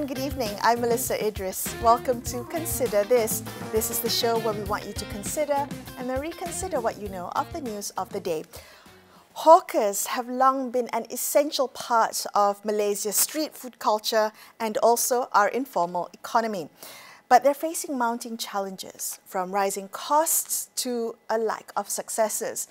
and good evening. I'm Melisa Idris. Welcome to Consider This. This is the show where we want you to consider and then reconsider what you know of the news of the day. Hawkers have long been an essential part of Malaysia's street food culture and also our informal economy. But they're facing mounting challenges, from rising costs to a lack of successors.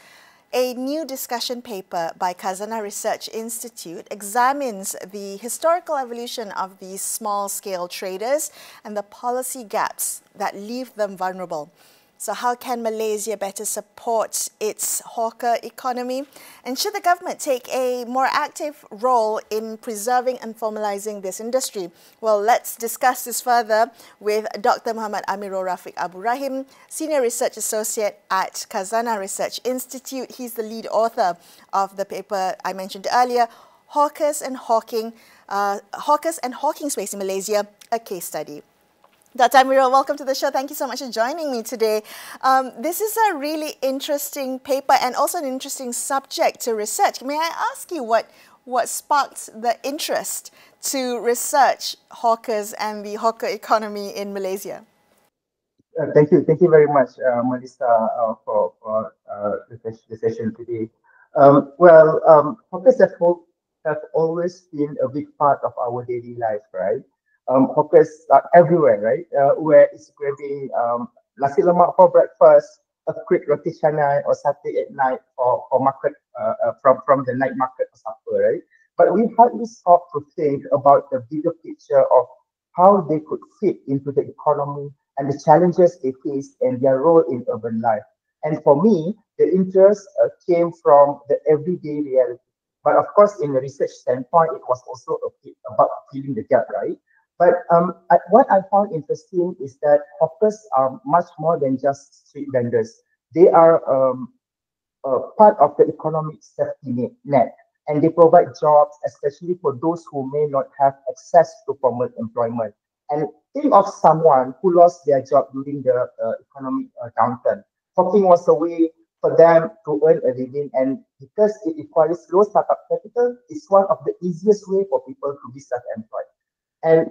A new discussion paper by Khazanah Research Institute examines the historical evolution of these small-scale traders and the policy gaps that leave them vulnerable. So how can Malaysia better support its hawker economy? And should the government take a more active role in preserving and formalizing this industry? Well, let's discuss this further with Dr. Muhammad Amirul Rafiq Abu Rahim, Senior Research Associate at Khazanah Research Institute. He's the lead author of the paper I mentioned earlier, Hawkers and Hawking Space in Malaysia, a case study. Dr. Amirul, welcome to the show. Thank you so much for joining me today. This is a really interesting paper and also an interesting subject to research. May I ask you what sparked the interest to research hawkers and the hawker economy in Malaysia? Thank you very much, Melisa, for the session today. Hawkers have always been a big part of our daily life, right? Hawkers are everywhere, right? Where it's grabbing nasi lemak for breakfast, a quick roti canai or satay at night for market from the night market or supper, right? But we hardly stop to think about the bigger picture of how they could fit into the economy and the challenges they face and their role in urban life. And for me, the interest came from the everyday reality. But of course, in the research standpoint, it was also about filling the gap, right? But what I found interesting is that hawkers are much more than just street vendors. They are part of the economic safety net, and they provide jobs, especially for those who may not have access to formal employment. And think of someone who lost their job during the economic downturn. Hawking was a way for them to earn a living, and because it requires low startup capital, it's one of the easiest way for people to be self-employed. And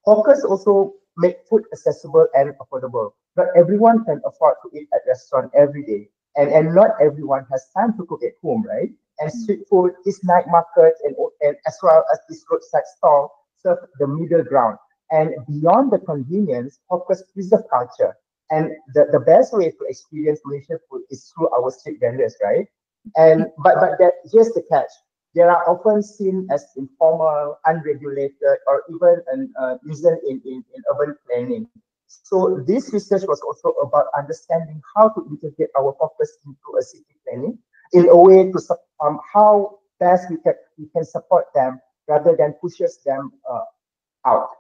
hawkers also make food accessible and affordable. Not everyone can afford to eat at restaurant every day, and not everyone has time to cook at home, right? And street food, this night market, and as well as this roadside stall serve the middle ground. And beyond the convenience, hawkers preserve culture. And the best way to experience Malaysian food is through our street vendors, right? And but here's the catch. They are often seen as informal, unregulated, or even used in urban planning. So this research was also about understanding how to integrate our focus into a city planning in a way to how best we can support them rather than pushes them out,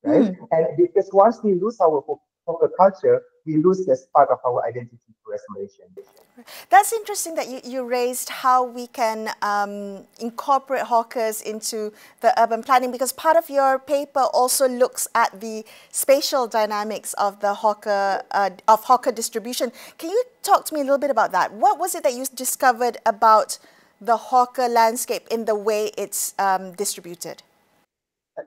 right? And because once we lose our hawker culture, we lose this part of our identity as Malaysians. That's interesting that you raised how we can incorporate hawkers into the urban planning, because part of your paper also looks at the spatial dynamics of the hawker distribution. Can you talk to me a little bit about that? What was it that you discovered about the hawker landscape in the way it's distributed?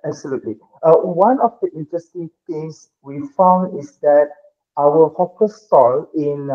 Absolutely. One of the interesting things we found is that our hawker stall in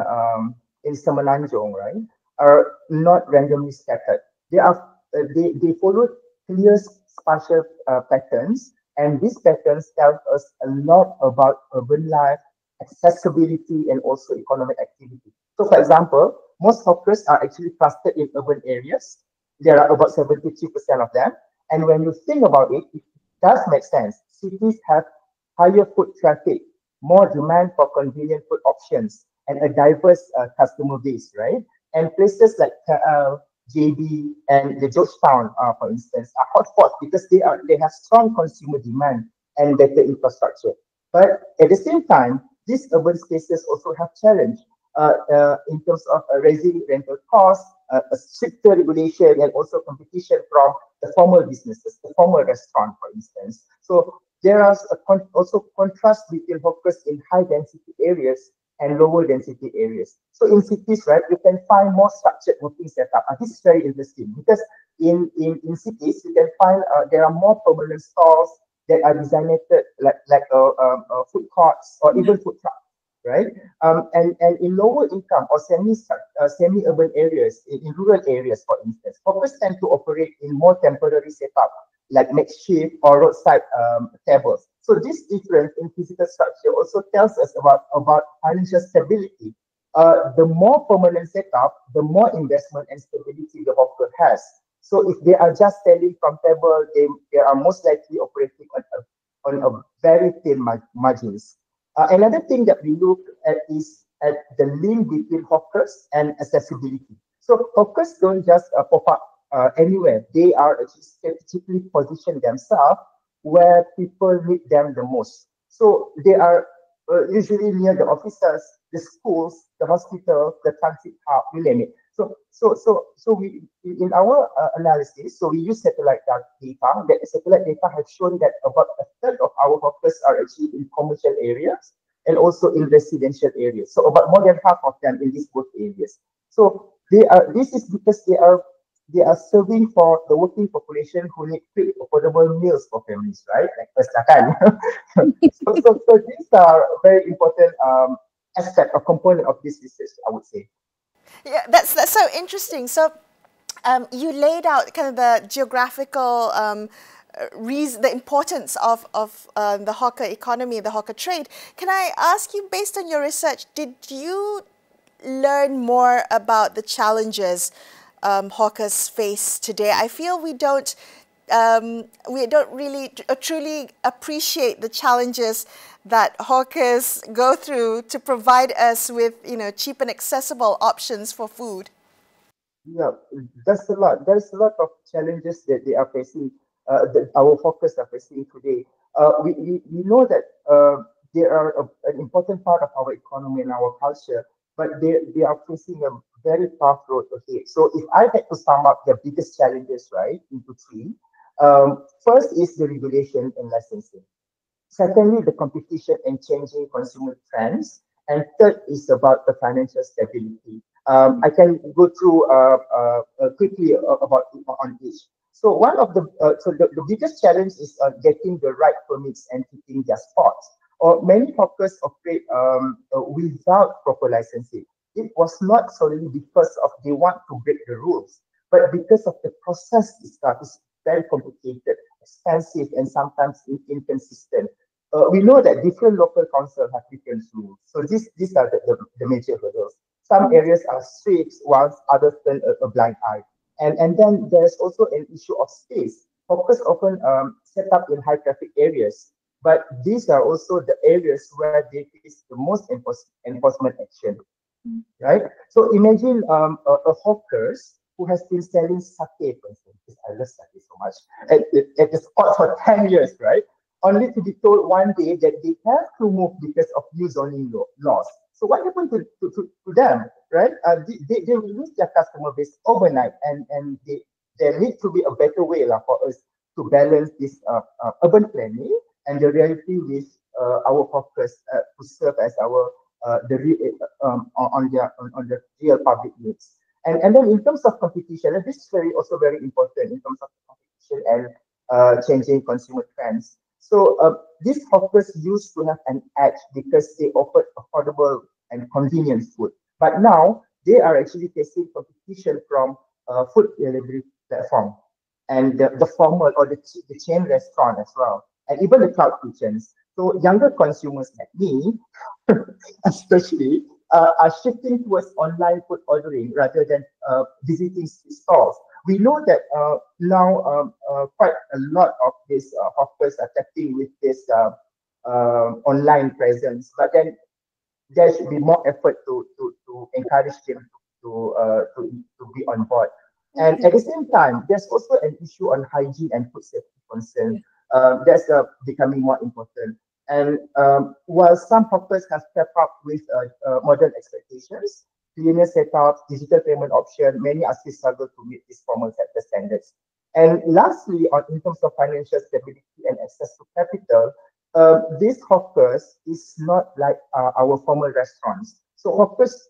Semenanjung, right, are not randomly scattered. They follow clear spatial patterns, and these patterns tell us a lot about urban life, accessibility, and also economic activity. So, for example, most hawkers are actually clustered in urban areas. There are about 73% of them, and when you think about it, it does make sense. Cities have higher foot traffic, more demand for convenient food options, and a diverse customer base, right? And places like KL, JB, and the Georgetown, for instance, are hotspots because they have strong consumer demand and better infrastructure. But at the same time, these urban spaces also have challenge in terms of raising rental costs, a stricter regulation, and also competition from the formal businesses, the formal restaurant, for instance. So there are also contrast between hawkers in high density areas and lower density areas. So in cities, right, you can find more structured working setup. And this is very interesting because in cities, you can find there are more permanent stalls, that are designated like food courts or even food trucks, right? And in lower income or semi-urban areas, in rural areas, for instance, hawkers tend to operate in more temporary setup, like makeshift or roadside tables. So this difference in physical structure also tells us about financial stability. The more permanent setup, the more investment and stability the hawker has. So if they are just selling from table, they are most likely operating on a very thin margins. Another thing that we look at is at the link between hawkers and accessibility. So hawkers don't just pop up anywhere. They are actually strategically position themselves where people need them the most. So they are usually near the offices, the schools, the hospital, the transit hub, you name it. So we in our analysis, so we use satellite data. That satellite data has shown that about a third of our hawkers are actually in commercial areas and also in residential areas. So about more than half of them in these both areas. So they are. This is because they are serving for the working population who need quick, affordable meals for families, right? Like first kan. So these are very important aspect or component of this research, I would say. Yeah, that's so interesting. So you laid out kind of the geographical reason, the importance of the hawker economy, the hawker trade. Can I ask you, based on your research, did you learn more about the challenges hawkers face today? I feel we don't really truly appreciate the challenges that hawkers go through to provide us with, cheap and accessible options for food. Yeah, that's a lot. There's a lot of challenges that they are facing, that our hawkers are facing today. We know that they are an important part of our economy and our culture, but they are facing a very tough road ahead. So if I had to sum up the biggest challenges, right, into three, first is the regulation and licensing. Secondly, the competition and changing consumer trends. And third is about the financial stability. I can go through quickly about on each. So the biggest challenge is getting the right permits and keeping their spots. Or many hawkers operate without proper licensing. It was not solely because of they want to break the rules, but because of the process itself is very complicated, expensive, and sometimes inconsistent. We know that different local councils have different rules. So these are the major hurdles. Some areas are strict, whilst others turn a blind eye. And then there's also an issue of space. Hawkers often set up in high traffic areas, but these are also the areas where they face the most enforcement action, right? So imagine a hawkers who has been selling sake, for instance, because I love sake so much, at the spot for 10 years, right? Only to be told one day that they have to move because of new zoning laws. So what happened to them, right? They will lose their customer base overnight, and there needs to be a better way for us to balance this urban planning and the reality with our focus to serve as our on the real public needs. And then in terms of competition, and this is also very important in terms of competition and changing consumer trends. So these hawkers used to have an edge because they offered affordable and convenient food. But now they are actually facing competition from food delivery platform and the formal or the chain restaurant as well, and even the cloud kitchens. So younger consumers like me, especially, are shifting towards online food ordering rather than visiting stores. We know that now quite a lot of these hawkers are tapping with this online presence, but then there should be more effort to encourage them to be on board. And at the same time, there's also an issue on hygiene and food safety concern. That's becoming more important. And while some hawkers have stepped up with modern expectations, cleaner setups, digital payment option, many are still struggle to meet these formal sector standards. And lastly, in terms of financial stability and access to capital, these hawkers is not like our formal restaurants. So hawkers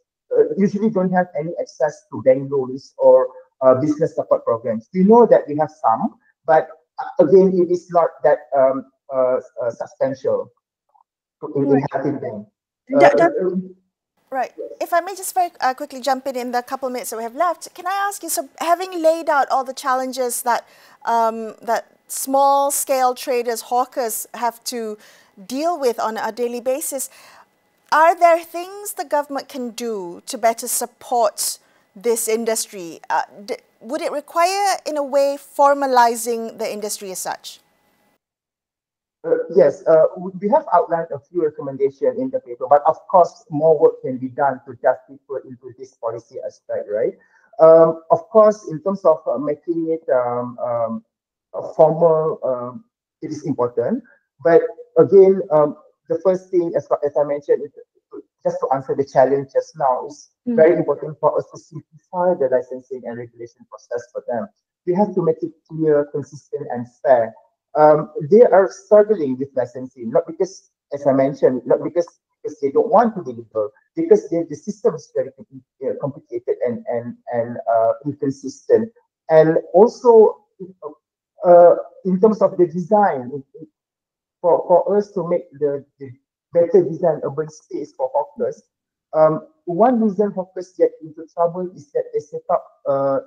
usually don't have any access to bank loans or business support programs. We know that we have some, but again, it is not that substantial in Right. helping them. Right. Yes. If I may just very quickly jump in the couple minutes that we have left, can I ask you, so having laid out all the challenges that that small-scale traders, hawkers have to deal with on a daily basis, are there things the government can do to better support this industry? Would it require, in a way, formalizing the industry as such? Yes, we have outlined a few recommendations in the paper, but of course, more work can be done to just deeper into this policy aspect, right? Of course, in terms of making it formal, it is important. But again, the first thing, as I mentioned, is just to answer the challenge just now, is very important for us to simplify the licensing and regulation process for them. We have to make it clear, consistent, and fair. They are struggling with licensing, not because, as I mentioned, not because they don't want to be legal, because the system is very complicated and inconsistent. And also, in terms of the design, for us to make the better design urban space for hawkers, one reason hawkers get into trouble is that they set up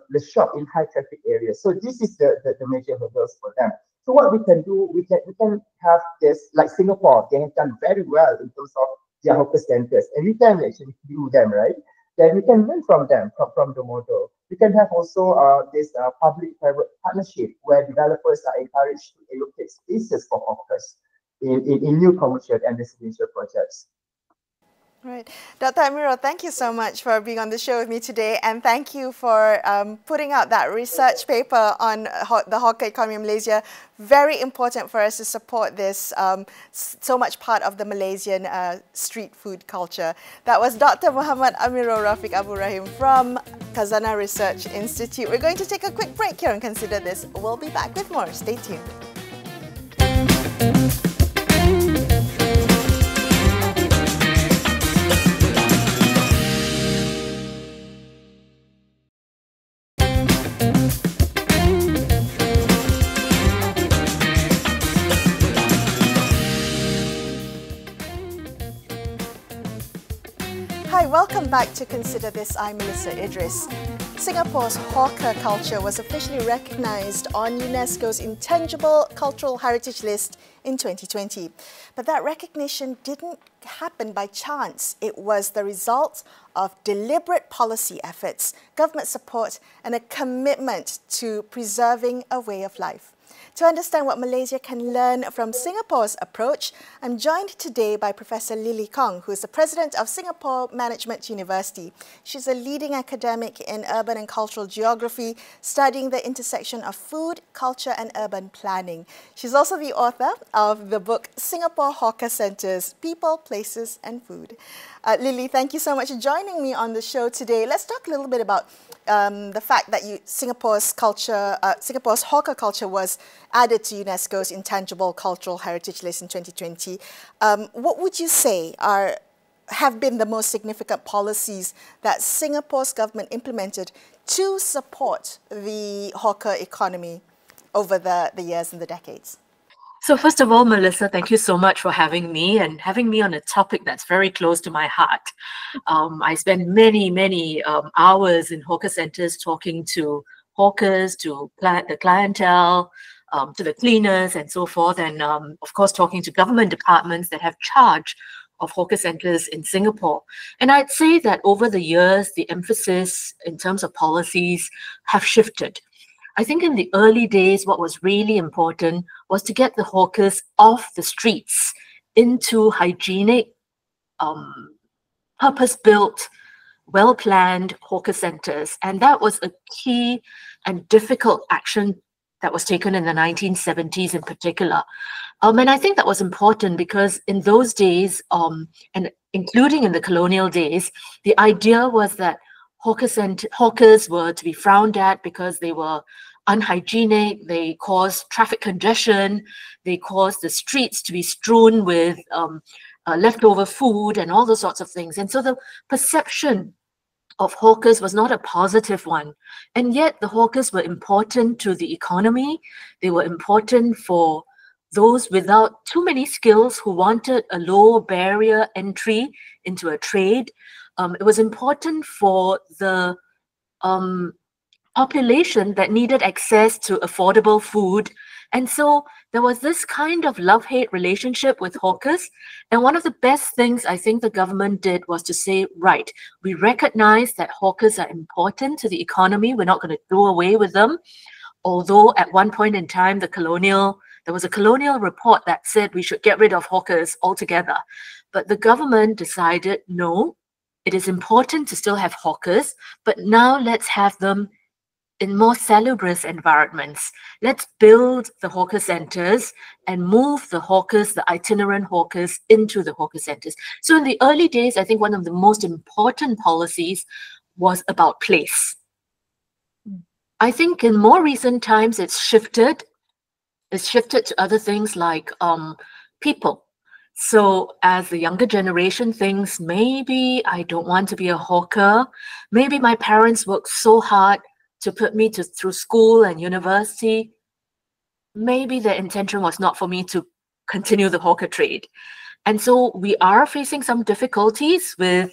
the shop in high traffic areas. So this is the major hurdles for them. So what we can do, we can have this, like Singapore, they have done very well in terms of their hawker centers, and we can actually do them, right? Then we can learn from them, from the model. We can have also this public-private partnership where developers are encouraged to allocate spaces for hawkers in new commercial and residential projects. Right. Dr. Amirul, thank you so much for being on the show with me today, and thank you for putting out that research paper on the hawker economy in Malaysia. Very important for us to support this, so much part of the Malaysian street food culture. That was Dr. Muhammad Amirul Rafiq Abu Rahim from Khazanah Research Institute. We're going to take a quick break here and consider this. We'll be back with more. Stay tuned. Hi, welcome back to Consider This. I'm Melisa Idris. Singapore's hawker culture was officially recognized on UNESCO's Intangible Cultural Heritage List in 2020. But that recognition didn't happen by chance. It was the result of deliberate policy efforts, government support, and a commitment to preserving a way of life. To understand what Malaysia can learn from Singapore's approach, I'm joined today by Professor Lily Kong, who is the president of Singapore Management University. She's a leading academic in urban and cultural geography, studying the intersection of food, culture, and urban planning. She's also the author of the book Singapore Hawker Centres: People, Places, and Food. Lily, thank you so much for joining me on the show today. Let's talk a little bit about the fact that Singapore's hawker culture was added to UNESCO's Intangible Cultural Heritage List in 2020. What would you say have been the most significant policies that Singapore's government implemented to support the hawker economy over the years and the decades? So first of all, Melissa, thank you so much for having me and having me on a topic that's very close to my heart. I spend many hours in hawker centers talking to hawkers, to the clientele, to the cleaners and so forth, and of course talking to government departments that have charge of hawker centers in Singapore. And I'd say that over the years, the emphasis in terms of policies have shifted. I think in the early days, what was really important was to get the hawkers off the streets into hygienic, purpose-built, well-planned hawker centers. And that was a key and difficult action that was taken in the 1970s in particular. And I think that was important because in those days, and including in the colonial days, the idea was that hawkers were to be frowned at because they were unhygienic, they caused traffic congestion, they caused the streets to be strewn with leftover food and all those sorts of things. And so the perception of hawkers was not a positive one. And yet the hawkers were important to the economy. They were important for those without too many skills who wanted a low barrier entry into a trade. It was important for the population that needed access to affordable food. And so there was this kind of love-hate relationship with hawkers. And one of the best things I think the government did was to say, right, we recognize that hawkers are important to the economy. We're not going to do away with them. Although at one point in time, there was a colonial report that said we should get rid of hawkers altogether. But the government decided, no, it is important to still have hawkers, but now let's have them in more salubrious environments. Let's build the hawker centers and move the hawkers, the itinerant hawkers, into the hawker centers. So in the early days, I think one of the most important policies was about place. I think in more recent times, it's shifted. It's shifted to other things like people. So as the younger generation thinks, maybe I don't want to be a hawker. Maybe my parents worked so hard to put me through school and university. Maybe the intention was not for me to continue the hawker trade. And so we are facing some difficulties with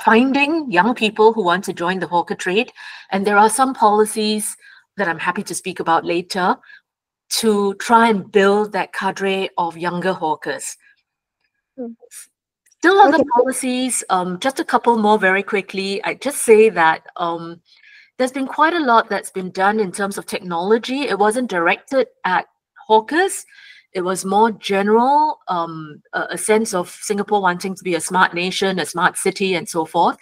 finding young people who want to join the hawker trade. And there are some policies that I'm happy to speak about later to try and build that cadre of younger hawkers. Still other policies, just a couple more very quickly. I just say that there's been quite a lot that's been done in terms of technology. It wasn't directed at hawkers. It was more general, a sense of Singapore wanting to be a smart nation, a smart city, and so forth.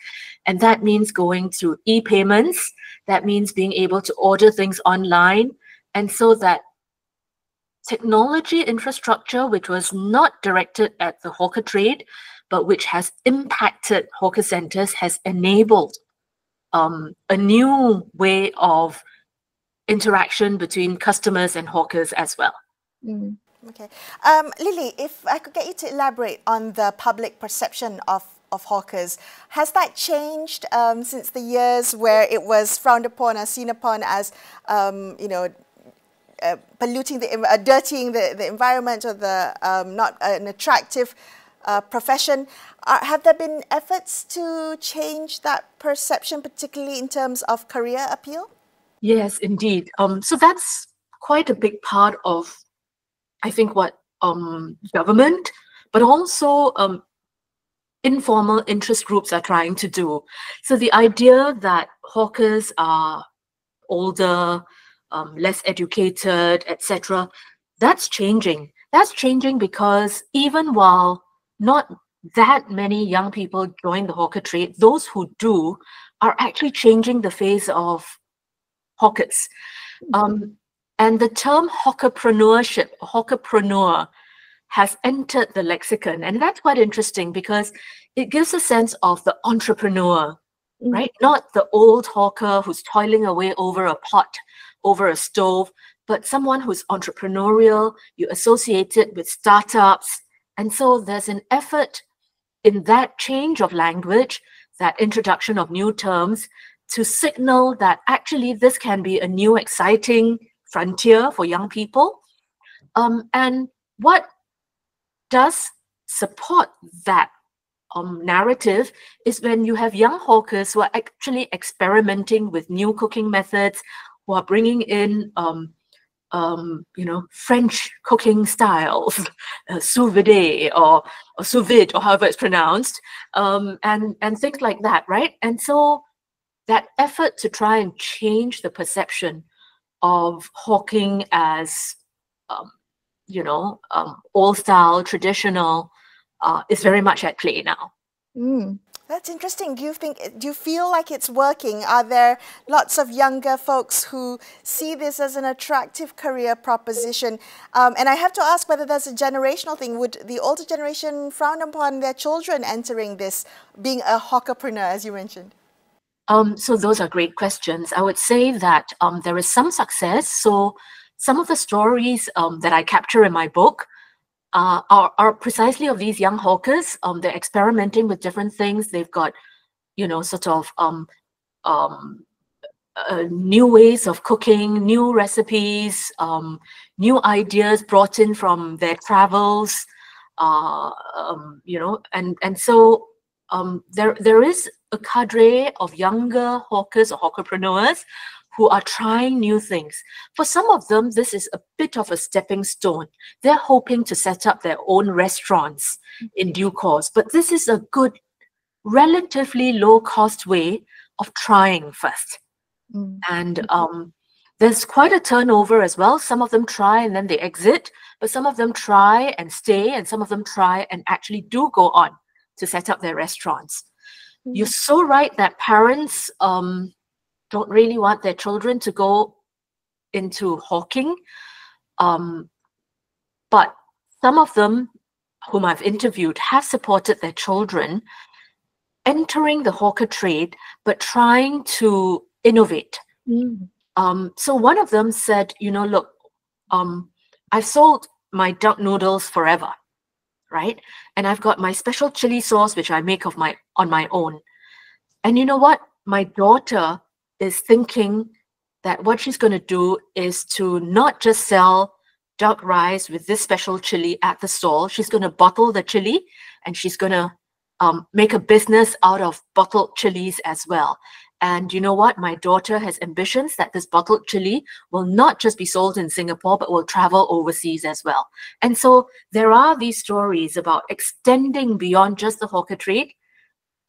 And that means going to e-payments. That means being able to order things online. And so that technology infrastructure, which was not directed at the hawker trade, but which has impacted hawker centers, has enabled a new way of interaction between customers and hawkers as well. Okay. Lily, if I could get you to elaborate on the public perception of hawkers, has that changed since the years where it was frowned upon or seen upon as, polluting dirtying the environment, or the not an attractive profession? Have there been efforts to change that perception, particularly in terms of career appeal? Yes, indeed. So that's quite a big part of, I think, what government, but also informal interest groups are trying to do. So the idea that hawkers are older, less educated, etc., that's changing. That's changing because even while not that many young people join the hawker trade, those who do are actually changing the face of hawkers. And the term hawkerpreneurship, hawkerpreneur, has entered the lexicon. And that's quite interesting because it gives a sense of the entrepreneur, right? Not the old hawker who's toiling away over a pot, over a stove, but someone who's entrepreneurial. You associate it with startups. And so there's an effort in that change of language, that introduction of new terms, to signal that actually this can be a new exciting frontier for young people. And what does support that narrative is when you have young hawkers who are actually experimenting with new cooking methods, who are bringing in French cooking styles, sous vide or sous vide, or however it's pronounced, and things like that, right? And so that effort to try and change the perception of hawking as, old style, traditional, is very much at play now. That's interesting. Do you feel like it's working? Are there lots of younger folks who see this as an attractive career proposition? And I have to ask whether there's a generational thing. Would the older generation frown upon their children entering this, being a hawkerpreneur, as you mentioned? So those are great questions. I would say that there is some success. So some of the stories that I capture in my book are precisely of these young hawkers. They're experimenting with different things. They've got, sort of new ways of cooking, new recipes, new ideas brought in from their travels, and so there is a cadre of younger hawkers or hawkerpreneurs who are trying new things. For some of them, this is a bit of a stepping stone. They're hoping to set up their own restaurants in due course, but this is a good, relatively low-cost way of trying first. And there's quite a turnover as well. Some of them try and then they exit, but some of them try and stay, and some of them try and actually do go on to set up their restaurants. You're so right that parents don't really want their children to go into hawking. But some of them whom I've interviewed have supported their children entering the hawker trade, but trying to innovate. So one of them said, look, I've sold my duck noodles forever, right? And I've got my special chili sauce, which I make on my own. And you know what? My daughter is thinking that what she's going to do is to not just sell duck rice with this special chili at the stall. She's going to bottle the chili, and she's going to make a business out of bottled chilies as well. And you know what? My daughter has ambitions that this bottled chili will not just be sold in Singapore, but will travel overseas as well. And so there are these stories about extending beyond just the hawker trade,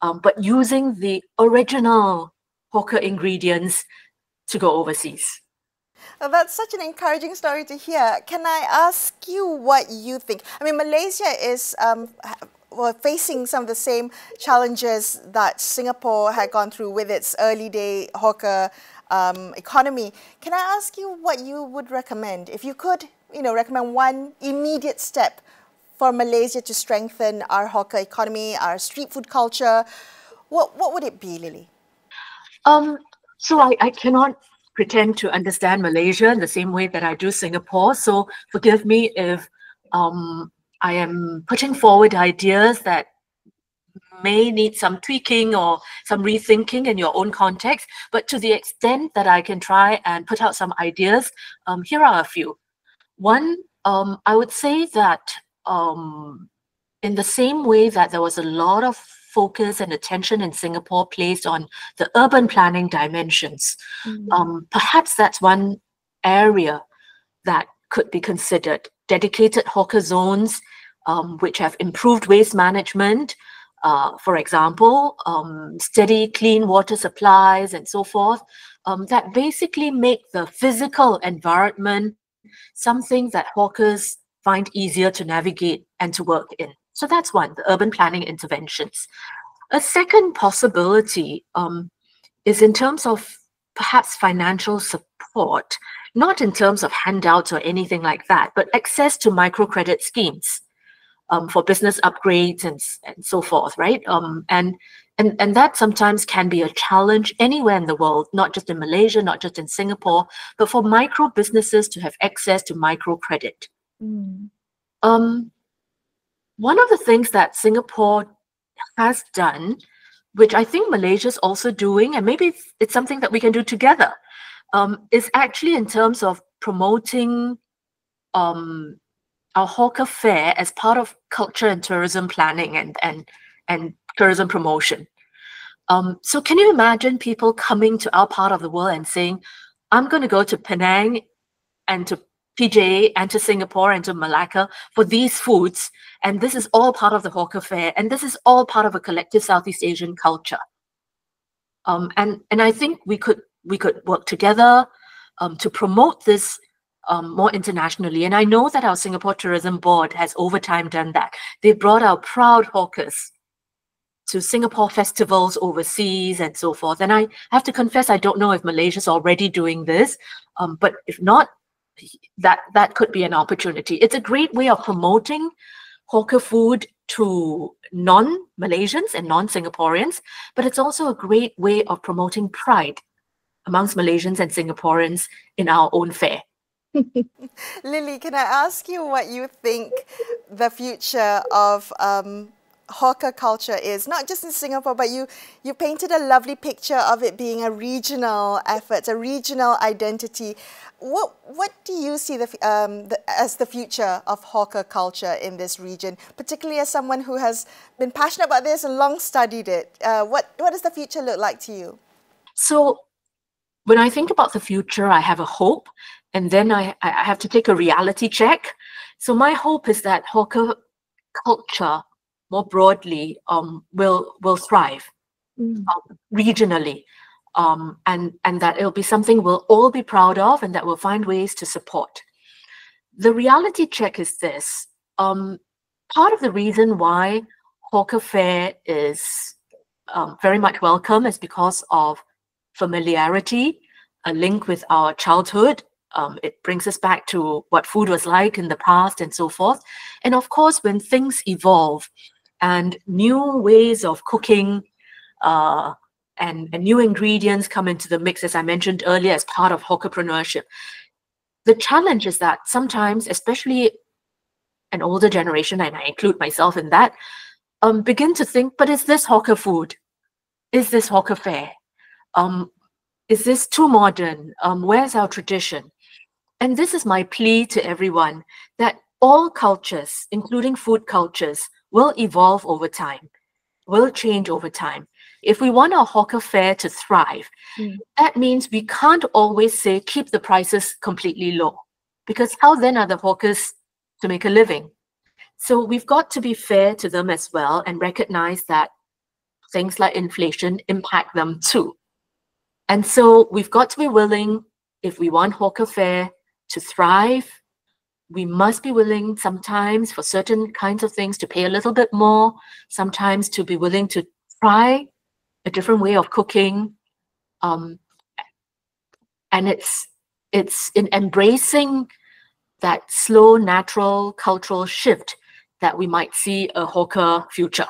but using the original hawker ingredients to go overseas. Well, that's such an encouraging story to hear. Can I ask you what you think? I mean, Malaysia is facing some of the same challenges that Singapore had gone through with its early day hawker economy. Can I ask you what you would recommend? If you could, recommend one immediate step for Malaysia to strengthen our hawker economy, our street food culture, what would it be, Lily? So I cannot pretend to understand Malaysia in the same way that I do Singapore. So forgive me if I am putting forward ideas that may need some tweaking or some rethinking in your own context. But to the extent that I can try and put out some ideas, here are a few. One, I would say that in the same way that there was a lot of focus and attention in Singapore placed on the urban planning dimensions, perhaps that's one area that could be considered. Dedicated hawker zones, which have improved waste management, for example, steady clean water supplies and so forth, that basically make the physical environment something that hawkers find easier to navigate and to work in. So that's one, the urban planning interventions. A second possibility is in terms of perhaps financial support, not in terms of handouts or anything like that, but access to microcredit schemes for business upgrades and so forth, right? And that sometimes can be a challenge anywhere in the world, not just in Malaysia, not just in Singapore, but for micro businesses to have access to microcredit. One of the things that Singapore has done, which I think Malaysia is also doing, and maybe it's something that we can do together, is actually in terms of promoting our hawker fair as part of culture and tourism planning and tourism promotion. So can you imagine people coming to our part of the world and saying, I'm going to go to Penang and to PJ and to Singapore and to Malacca for these foods, and this is all part of the hawker fair, and this is all part of a collective Southeast Asian culture. And I think we could work together to promote this more internationally. And I know that our Singapore Tourism Board has over time done that. They brought our proud hawkers to Singapore festivals overseas and so forth. And I have to confess, I don't know if Malaysia's already doing this, but if not, that could be an opportunity. It's a great way of promoting hawker food to non-Malaysians and non-Singaporeans, but it's also a great way of promoting pride amongst Malaysians and Singaporeans in our own fare. Lily, can I ask you what you think the future of hawker culture is, not just in Singapore, but you painted a lovely picture of it being a regional effort, a regional identity. What do you see as the future of hawker culture in this region, particularly as someone who has been passionate about this and long studied it? What does the future look like to you? So when I think about the future, I have a hope, and then I have to take a reality check. So my hope is that hawker culture, more broadly, will thrive regionally, and that it'll be something we'll all be proud of, and that we'll find ways to support. The reality check is this: part of the reason why hawker fare is very much welcome is because of familiarity, a link with our childhood. It brings us back to what food was like in the past and so forth. And of course, when things evolve and new ways of cooking and new ingredients come into the mix, as I mentioned earlier, as part of hawkerpreneurship, the challenge is that sometimes, especially an older generation, and I include myself in that, begin to think, but is this hawker food? Is this hawker fare? Is this too modern? Where's our tradition? And this is my plea to everyone, that all cultures, including food cultures, will evolve over time, will change over time. If we want our hawker fare to thrive, that means we can't always say keep the prices completely low, because how then are the hawkers to make a living? So we've got to be fair to them as well and recognize that things like inflation impact them too. And so we've got to be willing, if we want hawker fare to thrive, we must be willing sometimes for certain kinds of things to pay a little bit more, sometimes to be willing to try a different way of cooking. And it's in embracing that slow, natural, cultural shift that we might see a hawker future.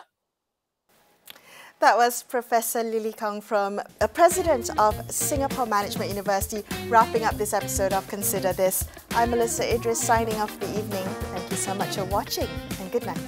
That was Professor Lily Kong from President of Singapore Management University, wrapping up this episode of Consider This. I'm Melisa Idris, signing off for the evening. Thank you so much for watching, and good night.